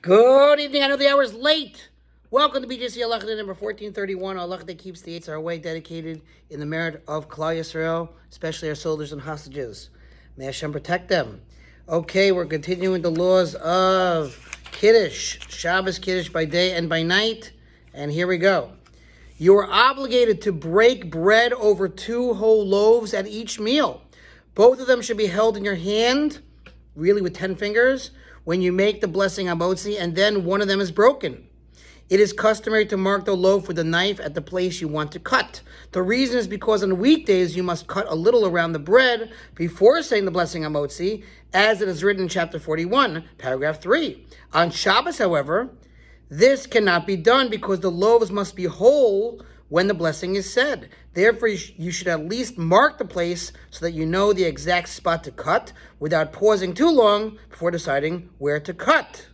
Good evening. I know the hour is late. Welcome to BJC Halacha A number 1431. Halacha that keeps the Yetzer Hara Away, dedicated in the merit of Klal Yisrael, especially our soldiers and hostages. May Hashem protect them. Okay, we're continuing the laws of Kiddush, Shabbos Kiddush by day and by night. And here we go. You are obligated to break bread over 2 whole loaves at each meal. Both of them should be held in your hand, really with 10 fingers, when you make the blessing hamotzi, and then one of them is broken. It is customary to mark the loaf with a knife at the place you want to cut. The reason is because on weekdays you must cut a little around the bread before saying the blessing hamotzi, as it is written in chapter 41, paragraph 3. On Shabbos, however, this cannot be done because the loaves must be whole when the blessing is said. Therefore, you should at least mark the place so that you know the exact spot to cut without pausing too long before deciding where to cut.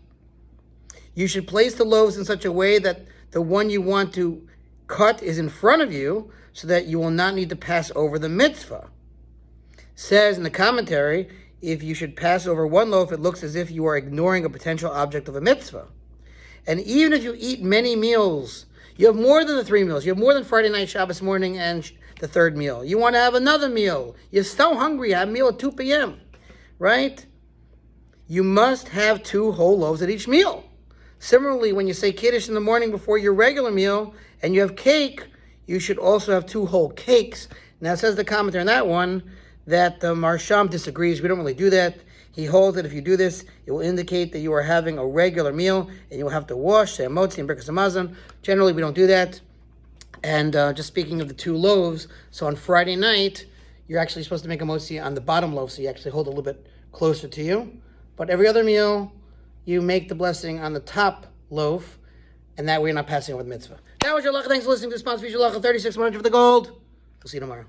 You should place the loaves in such a way that the one you want to cut is in front of you so that you will not need to pass over the mitzvah. Says in the commentary, if you should pass over one loaf, it looks as if you are ignoring a potential object of a mitzvah. And even if you eat many meals, you have more than the 3 meals. You have more than Friday night, Shabbos morning, and the 3rd meal. You want to have another meal. You're so hungry. Have a meal at 2 p.m., right? You must have 2 whole loaves at each meal. Similarly, when you say Kiddush in the morning before your regular meal and you have cake, you should also have 2 whole cakes. Now, it says the commentary on that one that the Marsham disagrees. We don't really do that. He holds that if you do this, it will indicate that you are having a regular meal and you will have to wash, say, hamotzi and birkas hamazon. Generally, we don't do that. And just speaking of the 2 loaves, so on Friday night, you're actually supposed to make hamotzi on the bottom loaf, so you actually hold it a little bit closer to you. But every other meal, you make the blessing on the top loaf, and that way you're not passing over the mitzvah. That was your halacha. Thanks for listening to the sponsor, BJC Halacha 36 100 for the gold. We'll see you tomorrow.